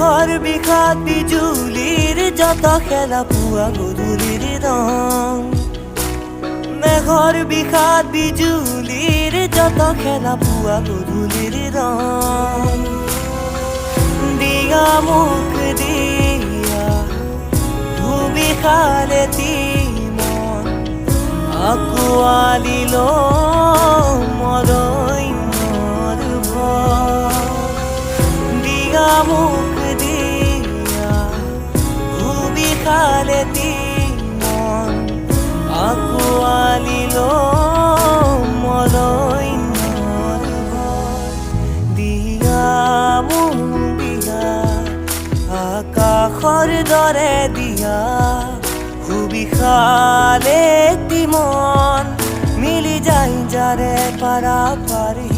মেঘৰ বিষাদ বিজুলীৰ যত খেলা পুৱা গধূলিৰ ৰং মেঘৰ বিষাদ বিজুলীৰ যত খেলা পুৱা গধূলিৰ ৰং দিয়া মুখ দিয়া ধুবিখালেতি মন আঁকোৱালি লওঁ মৰণ্যৰ ভয় দিয়া মুখ দিয়া ধুবিখালেতি মন আঁকোৱালি লওঁ মৰণ্যৰ ভয় দিয়া মুখ দিয়া আকাশৰ দৰে দিয়া সুবিশালেতি মন মিলি যায় যাৰে পাৰাপাৰি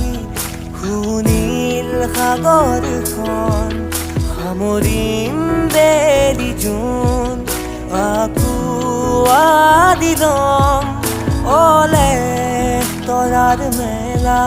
সুনীল সাগৰখন সামৰিম বেলি জোন আঁকোৱালি ল'ম অলে তৰাৰ মেলা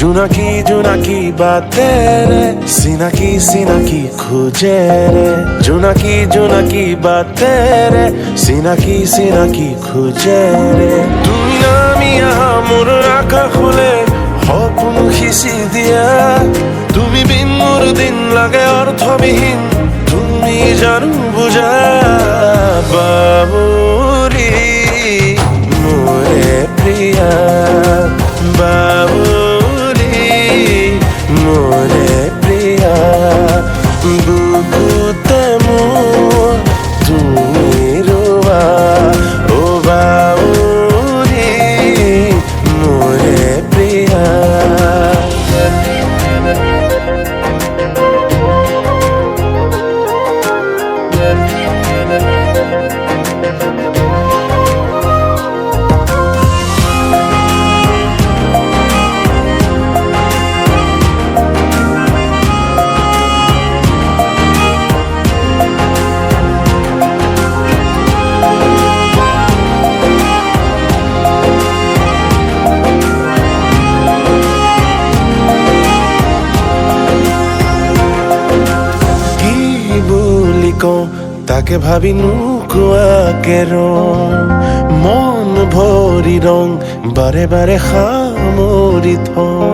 জোনাকি জোনাকি বাতে রে সিনাকি সিনাকি খোঁজে রে জোনাকি জোনাকি বাতে রে সিনাকি সিনাকি খোঁজে রে তুমি নামি আহা মোৰ আকাশলে সপোন সিঁচি দিয়া তুমি বিন মোৰ দিন লাগে অৰ্থবিহীন তুমি জানো বুজা বাবুৰি মোৰে প্ৰিয়া বাবুৰি মোৰে প্ৰিয়া বুকুতে মোৰ তুমি ৰোৱা অ বাবুৰি মোৰে প্ৰিয়া তাকে ভাবি নোকোৱাকে ৰং মন ভৰি ৰং বাৰে বাৰে সামৰি থওঁ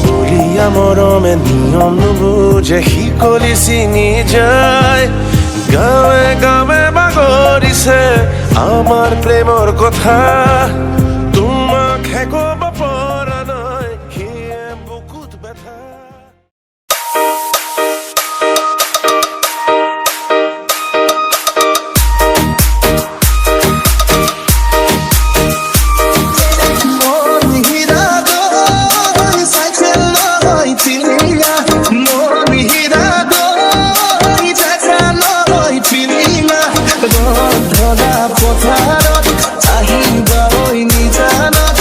বলিয়া মৰমে নিয়ম নুবুজে শিকলি ছিঙি যায় গাঁৱে গাঁৱে বাগৰিছে আমাৰ প্ৰেমৰ কথা তোমাক হে ক'ব পৰা নাই সিয়ে বুকুত ব্যথা পথাৰত আহিবা ঐ নিজানত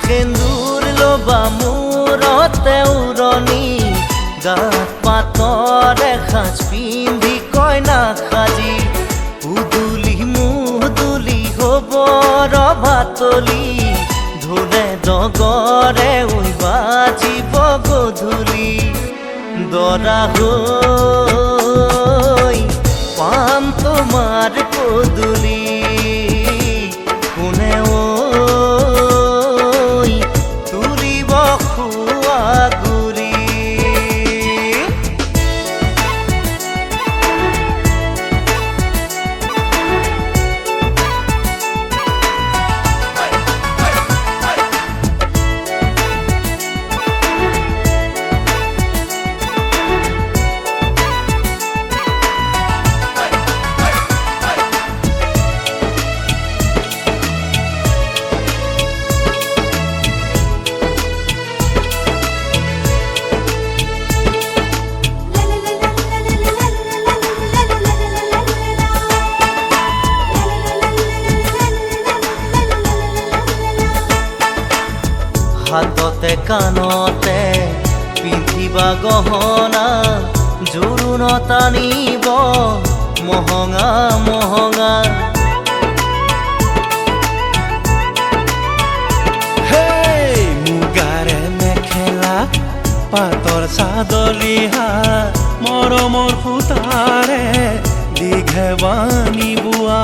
সেন্দুৰ লবা মূৰতে উৰণি গাত পাতৰ এসাঁজ পিন্ধি কইনা সাজি উদুলি মুদুলি হ'ব ৰভাতলি ঢোলে ডগৰে উই বাজিব গধূলি দৰা হৈ পাম তোমাৰ পদূলি কোনে ঐ তুলিব খোৱা গুৰি হাততে কাণতে পিন্ধিবা গহনা জোৰোণ টানিব মহঙা মহঙা হেই মুগাৰে মেখেলা পাতৰ চাদৰ ৰিহা মৰমৰ সূতাৰে দীঘে বানি বোৱা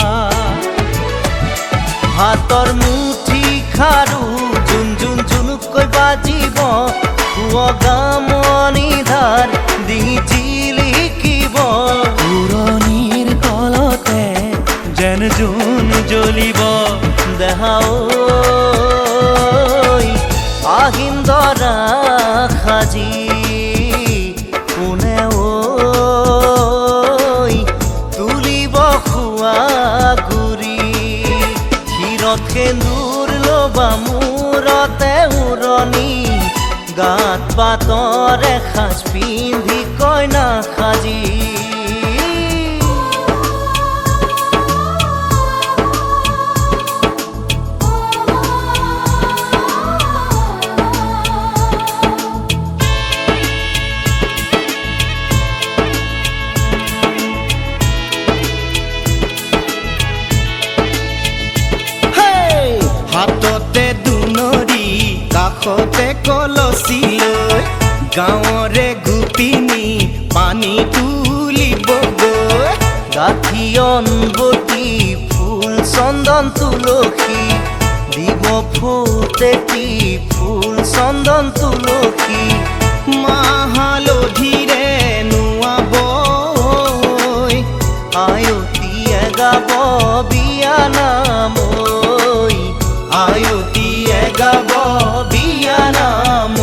হাতৰ মুঠি খাৰু জুন জুন জুনুকৈ বাজিব গামনি ধাৰ ডিঙি জিলিকিব পুৰণিৰ তলতে যেন জোন জ্বলিব দেহা ঐ আহিন দৰা সাজি কোনে ঐ তুলিব খোৱা গুৰি ক্ষীৰত সেন্দুৰ লবা মূৰতে উৰণি গাত পাতৰ এসাঁজ পিন্ধি কইনা সাজি হাততে দুনৰি কাষতে কলচি লৈ গাঁৱৰে গোপিনী পানী তুলিবগৈ গাঁঠি অনবতী ফুল চন্দন তুলসী দিব ফুটেতি ফুল চন্দন তুলসী মাহ হালধিৰে নোৱাবৈ আয়তীয়ে গাব বিয়া নাম আয়তীয়ে গাব বিয়া নাম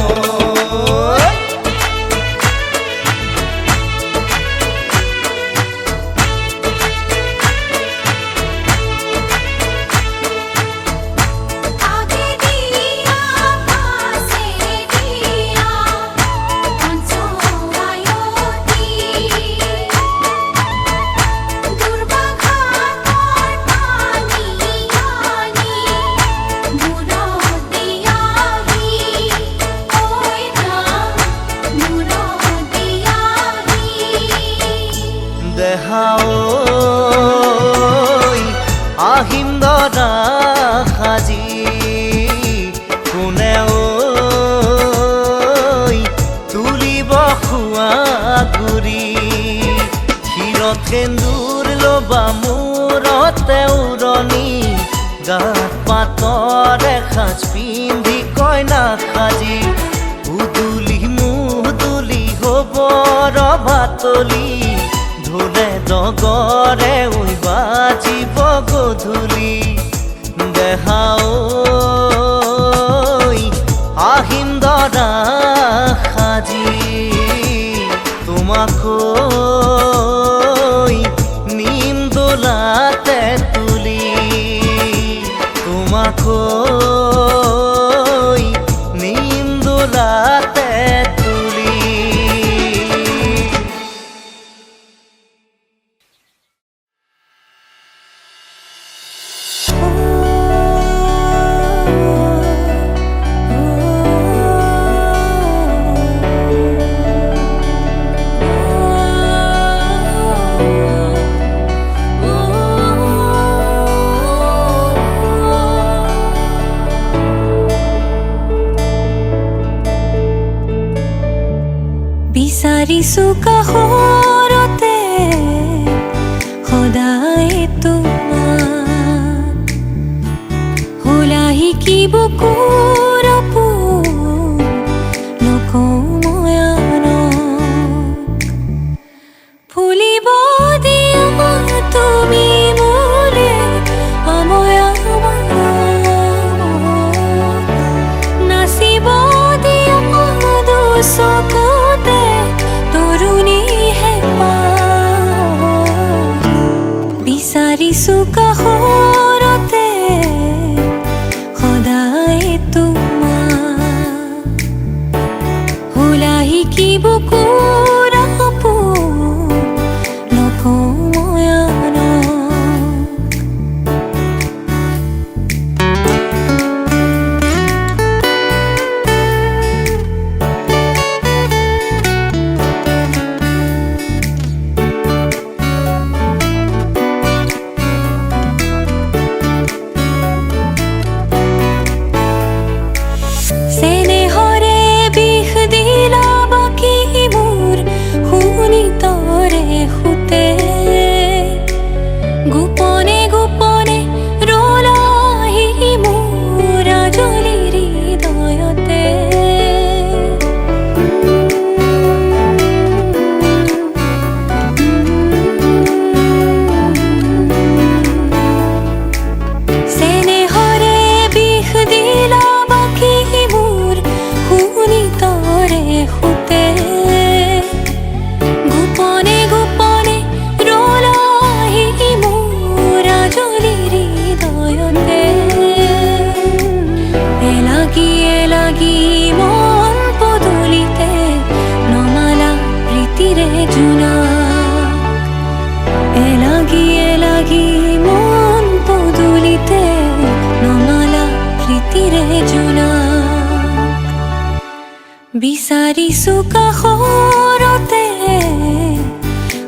দেহা ঐ আহিম দৰা সাজি কোনে ঐ তুলিব খোৱা গুৰি ক্ষীৰত সেন্দুৰ লবা মূৰতে উৰণি গাত পাতৰ এসাঁজ পিন্ধি কইনা সাজি উদুলি মুদুলি হ'ব ৰভাতলি ঢোলে ডগৰে উই বাজিব গধূলি দেহা ঐ আহিম দৰা সাজি তোমাকৈ নিম দোলাতে তুলি তোমাকৈ নিম দোলাতে তুলি বিচাৰিছো কাষৰতে সদায় তোমাক হোলা শিকিব বুকুৰ পোন নকওঁ মই আনক ফুলিব দিয়া তুমি মোলে অময়া নাচিব দিয়া দুচকুতে তৰুণী হেঁপা বিচাৰিছো কাষৰতে সদায় তোমাক হোলা শিকিব বুকুৰ পোন নকওঁ মই আনক গোপনে গোপনে ৰলাহি মোৰ আজলিৰ হৃদয়তে চেনেহৰে বিষ দিলা বাকী মোৰ শুনি তৰে সুতে গোপনে গোপনে লাগি মন পদূলিতে নমালা প্ৰীতিৰে জোনাক লাগি মন পদূলিতে নমালা প্ৰীতিৰে জোনাক বিচাৰিছো কাষৰতে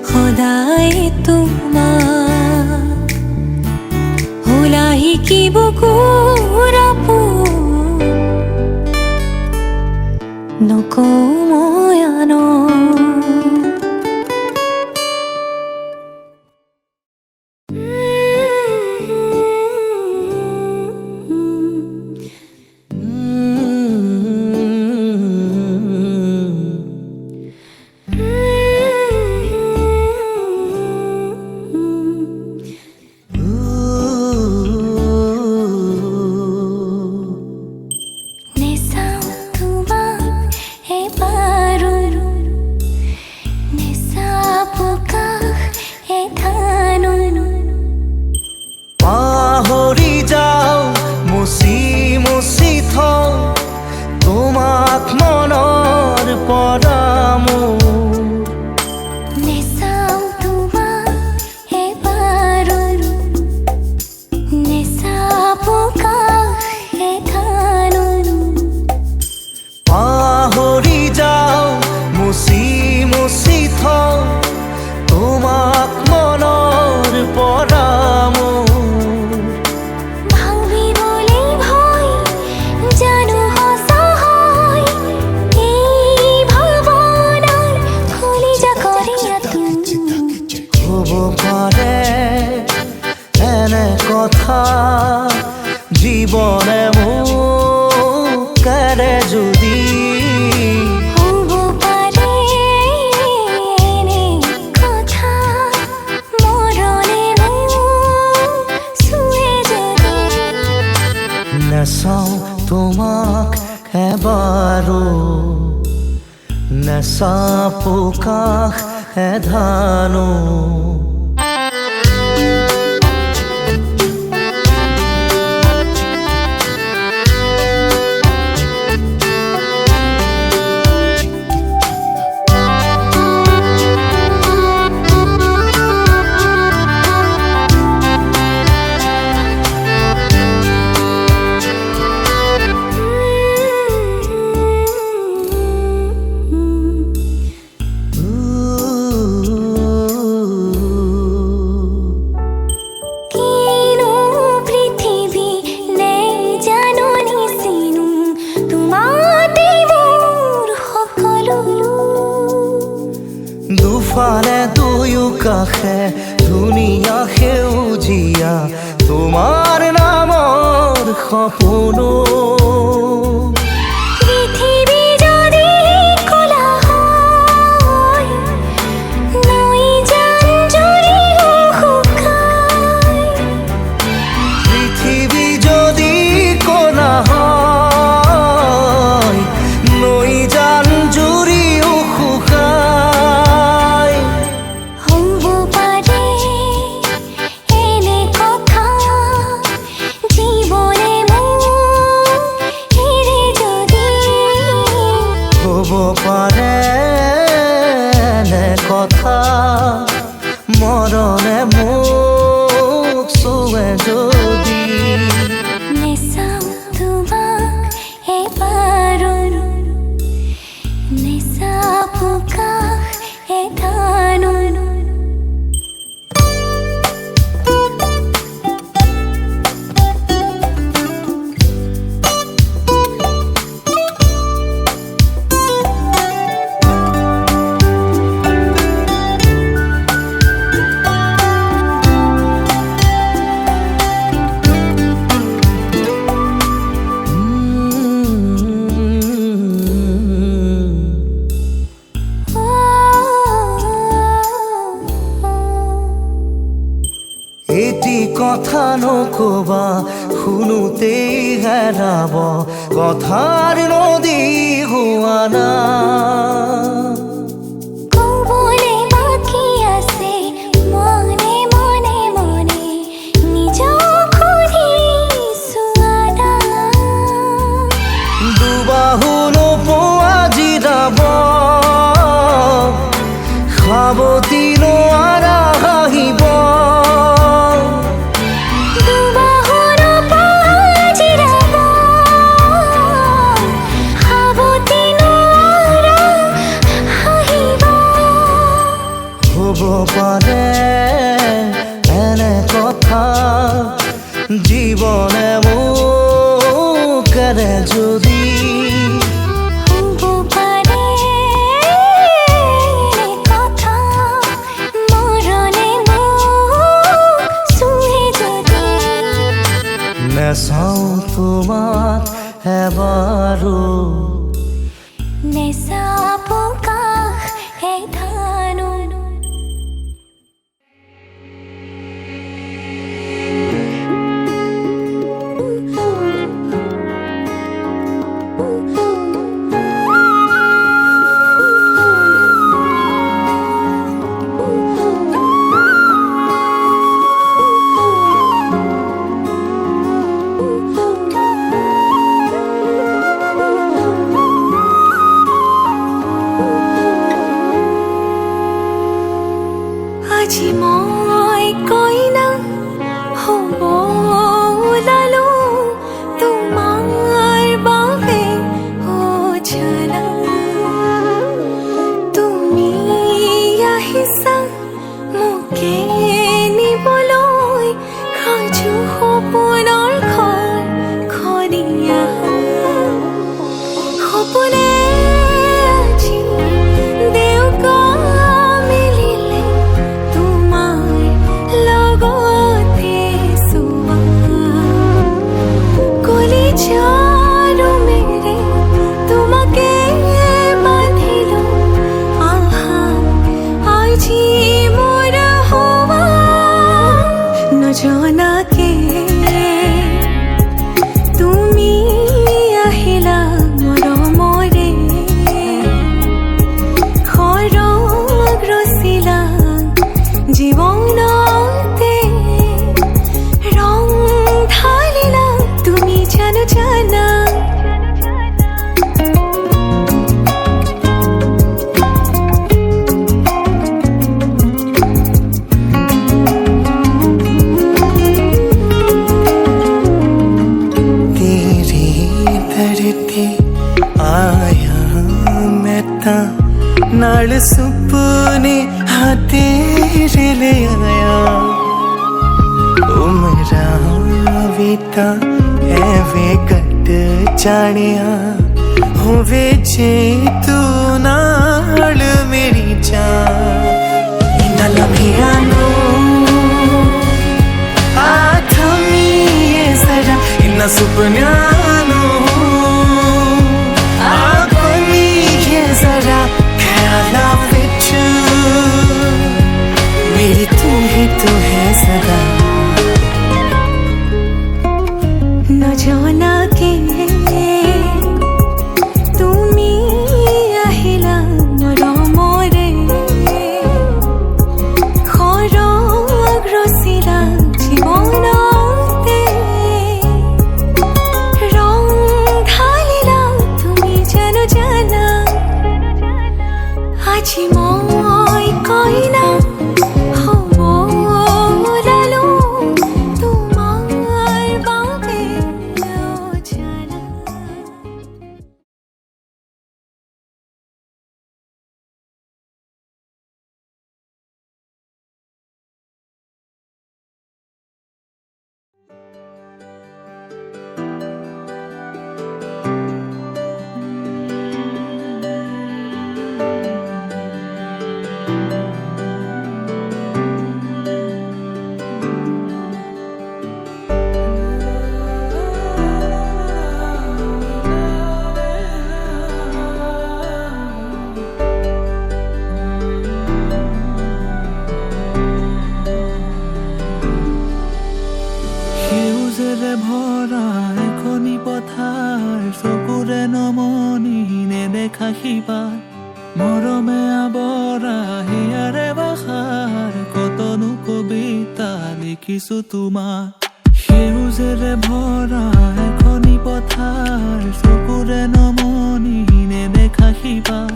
সদায় তোমাক হোলা শিকিব বুকুৰ পোন নকওঁ মই আনক জীবনে মুখেৰে যদি হ'ব পাৰে এনে কথা মৰণে মোক চুৱে যদি নেচাওঁ তোমাক এবাৰো নেচাপো কাষ এধানো দুফালে দুয়ো কাষে ধুনীয়া সেউজীয়া তোমাৰ নামৰ সপোনো পৃথিৱী যদি খোলা হয় নৈ জান-জুৰি শুকায় পৃথিৱী যদি কলা হয় নৈ জান-জুৰিও শুকায় হ'ব পাৰে এনে কথা জীৱনে মোক এৰি যদি হ'ব পাৰে এনে কথা মৰণে মোক চুৱে যদি নেচাওঁ তোমাক এবাৰো নেচাওঁ কাষ এটানো এটি কথা নকবা শুনোতেই হেৰাব কথাৰ নদী হোৱা না ক'বলৈ বাকী আছে মনে মনে মনে নিজক সুধিছোঁ আদা দুবাহু নোপোৱা জিৰাব সাৱতি নোৱাৰা হাঁহিব দুবাহুৰ পাজিৰাব সাৱতি নোৱাৰা হাঁহিব হ'ব পাৰে এনে কথা জীৱনে মোক এৰে যদি হ'ব পাৰে এনে কথা মৰণে মোক চুৱে যদি নেচাওঁ তোমাক এবাৰো নেচাওঁ কাষ এটানো আজি মই কইনা হ'ব ওলালো তোমাৰ বাবে জানা তুমি আহিছা মোকে নিবলৈ সাজু সপোনৰ খনিয়া সপোনে আজি দেউকা মিলিলে তোমাৰ লগতে চোৱা কলিজাৰো মেৰে তোমাকে বান্ধিলো আহা আজি মোৰ হোৱা নজনাকে তুমি আহিলা মৰমৰে খৰগ ৰচিলা জীৱনতে ৰং ঢালিলা তুমি জানো জানা तेरे दर ते आया मैं ता नाल सुपने हाँ तेरे ले आया उमरा भी ता ਐਵੇਂ ਕੱਟ ਜਾਣਿਆ ਹੋਵੇ ਜੇ ਤੂੰ ਨਾਲ ਮੇਰੀ ਜਾਨ सदा नजनाके তুমি আহিলা মৰমৰে খৰগ ৰচিলা জীৱনতে ৰং ঢালিলা তুমি জানো জানা আজি মই কইনা হ'ব ওলালো তোমাৰ বাবে জানা সেউজেৰে ভৰা এখনি পথাৰ চকুৰে নমনি নেদেখা সিপাৰ মৰমে আৱৰা হিয়াৰে বাখাৰ কতনো কবিতা লিখিছো তোমাৰ সেউজেৰে ভৰা এখনি পথাৰ চকুৰে নমনি নেদেখা সিপাৰ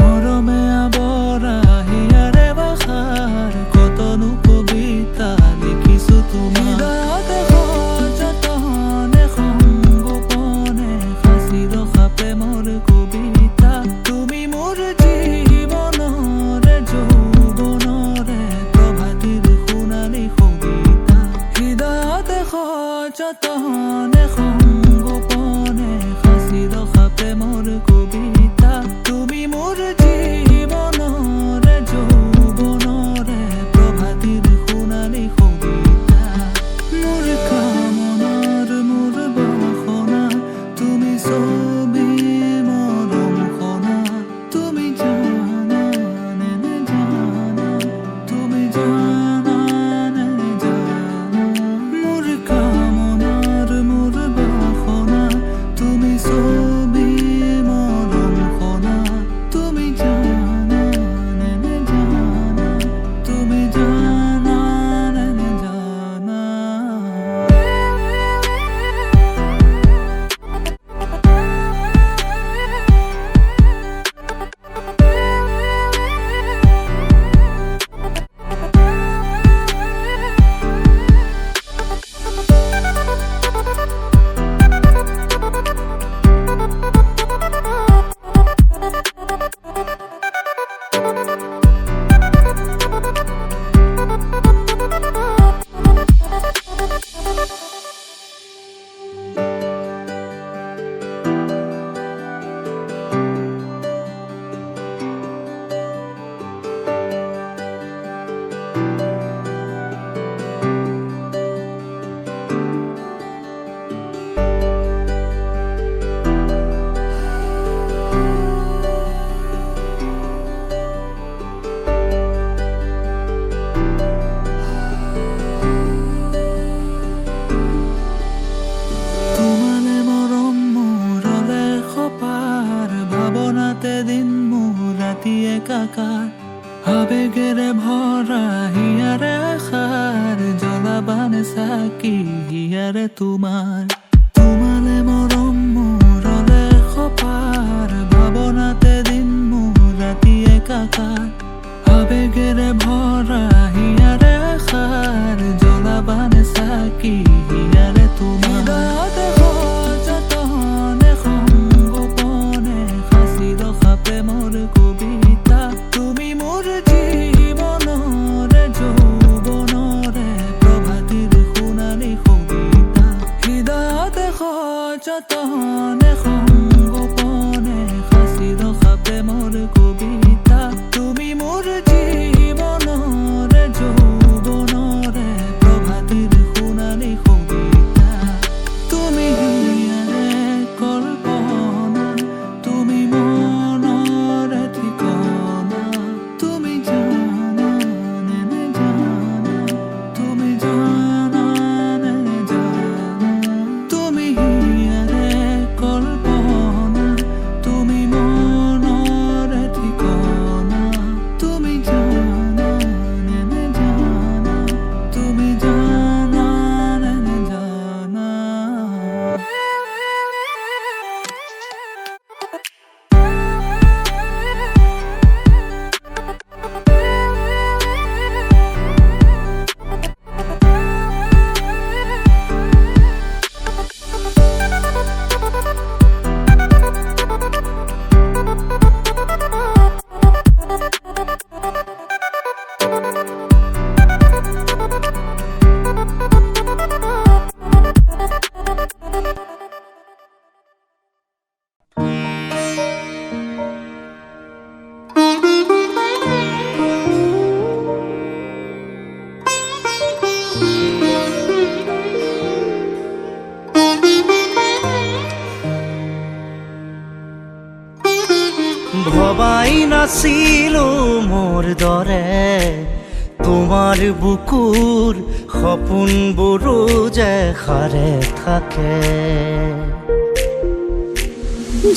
মৰমে আৱৰা হিয়াৰে বাখাৰ কতনো কবিতা লিখিছো তোমাৰ প্ৰেমৰ কবিতা তুমি মোৰ জীৱনৰে যৌৱনৰে প্ৰভাতিৰ সোণালী কবিতা হৃদয়তে সযতনে সংগোপনে সাঁচি ৰখা প্ৰেমৰ কবিতা তুমি মোৰ জীৱনৰে যৌৱনৰে প্ৰভাতিৰ সোণালী কবিতা মোৰ কামনাৰ মোৰ বাসনা তুমি ছবি মৰম খনা তুমি জানা নে জানা তুমি জানা নে জানা মোৰ কামনাৰ মোৰ বাসনা তুমি ছবি মৰম খনা তুমি জানা নে জানা তুমি জানা নে জানা তোমালে মৰম মোৰলে খপাৰ ভাৱনাতে দিন মোৰ ৰাতি একাকাৰ আবেগেৰে ভৰা হিয়াৰে আশাৰ জ্বলাবানে চাকি হিয়াৰে তোমাৰ তোমালে মৰম মোৰলে খপাৰ ভাৱনাতে দিন মোৰ ৰাতি একাকাৰ আবেগেৰে ভৰা হিয়াৰে আশাৰ জ্বলাবানে চাকি হিয়াৰে তোমাৰ সযতনে সংগোপনে সাঁচি ৰখা প্ৰেমৰ কবিতা তুমি মোৰ জীৱনৰে যৌৱনৰে প্ৰভাতিৰ সোণালী কবিতা হৃদয়তে সযতনে সংগোপনে সাঁচি ৰখা প্ৰেমৰ কবিতা তুমি মোৰ জীৱনৰ নাছিলো মোৰ দৰে তোমাৰ বুকুৰ সপোনবোৰো যে সাৰে থাকে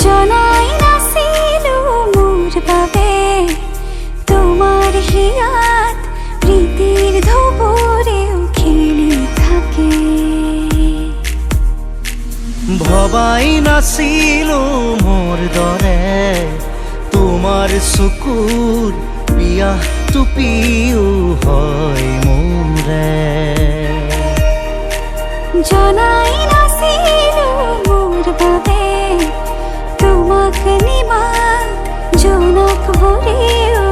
জনাই নাছিলো মোৰ বাবে তোমাৰ হিয়াত প্ৰীতিৰ ধুবুৰেও খেলি থাকে ভবাই নাছিলো মোৰ দৰে তোমাৰ চকুৰ পিয়াহ টুপিও হয় মোৰে জনাই নাছিলো মোৰ বাবে তোমাক নিমাত জনক ভৰেও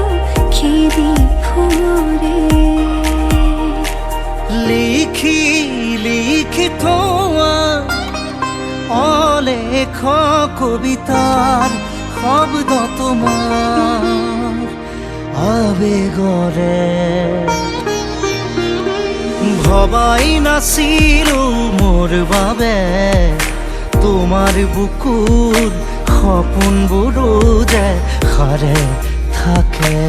খেদি ফুৰে লিখি লিখি থোৱা অলেখ কবিতাৰ শব্দ তোমাৰ আবেগৰে ভবাই নাছিলো মোৰ বাবে তোমাৰ বুকুৰ সপোনবোৰো যে সাৰে থাকে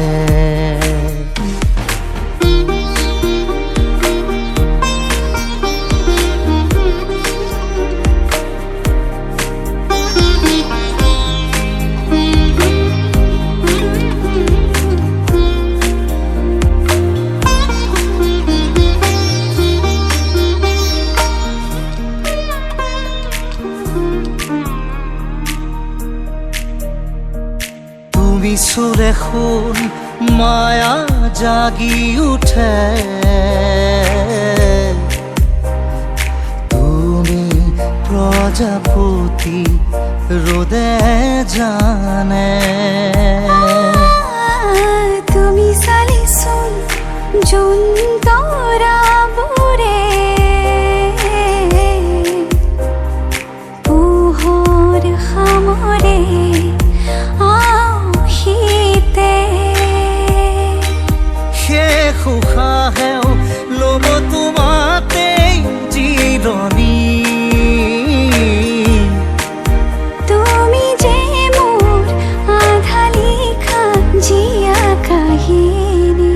সুৰে খুন মায়া জাগি উঠে তুমি প্ৰজাপতি ৰোদে জানে তুমি চালিচোন যোন তৰাবোৰে পোহৰ সামৰে উশাহেও ল'ব তোমাতেই জিৰণি তুমি যে মোৰ আধা লিখা জীয়া কাহিনী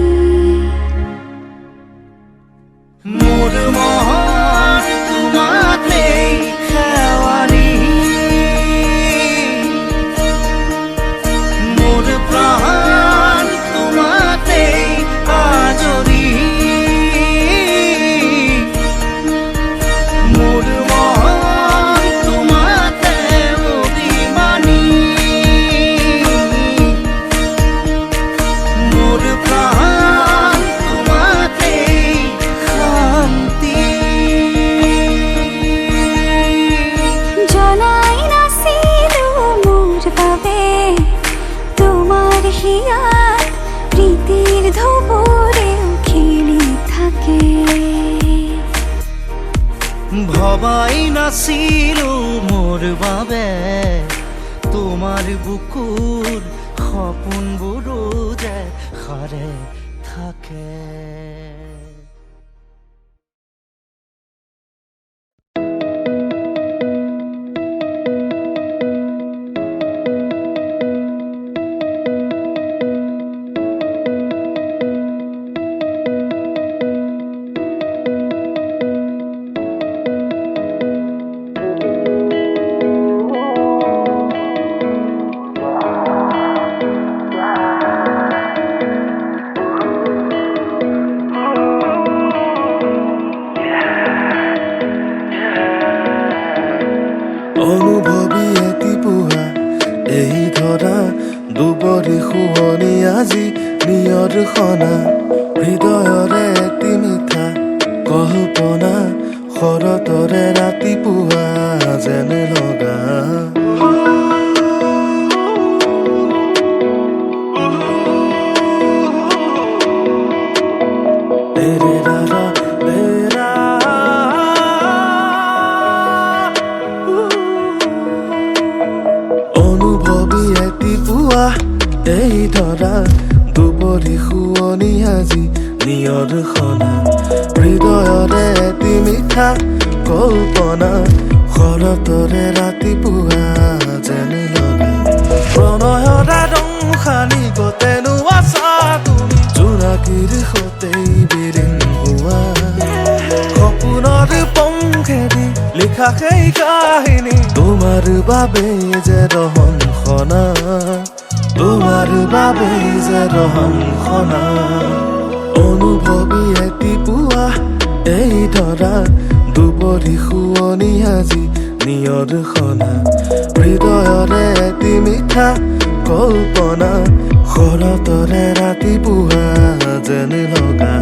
মোৰ মন তোমাতেই খেৱালি মোৰ প্ৰাণ তোমাতেই আজৰি মোৰ মন তোমাতে অভিমানী মোৰ প্ৰাণ তোমাতেই শান্তি জনাই নাছিলো মোৰ বাবে তোমাৰ হিয়াত প্ৰীতিৰ ধুবুৰেও খেলি থাকে ভবাই নাছিলো মোৰ বাবে তোমাৰ বুকুৰ সপোনবোৰো যে সাৰে থাকে অনুভৱী এটি পোহা এই ধৰা দুবৰি শুৱনি আজি নিয়ৰ সনা হৃদয়ৰে এটি মিঠা কল্পনা শৰতৰে ৰাতিপুৱা যেন লগা অনুভৱী এটি পুৱা এই ধৰা দুবৰি শুৱনি আজি নিয়ৰ সনা হৃদয়ৰে এটি মিঠা কল্পনা শৰতৰে ৰাতিপুৱা যেন লগা প্ৰণয়ৰা ৰং সানি গত মাজতেই বিলীন হোৱা সপোনৰ পংখেদি লিখা সেই কাহিনী তোমাৰ বাবে যে ৰহন খনা তোমাৰ বাবে যে ৰহন খনা অনুভৱী এটি পুৱা এই ধৰা দুপৰী শুৱনি আজি নিয়ৰ খনা হৃদয়ৰে এটি মিঠা কল্পনা শৰতৰে ৰাতিপুৱা যেন লগা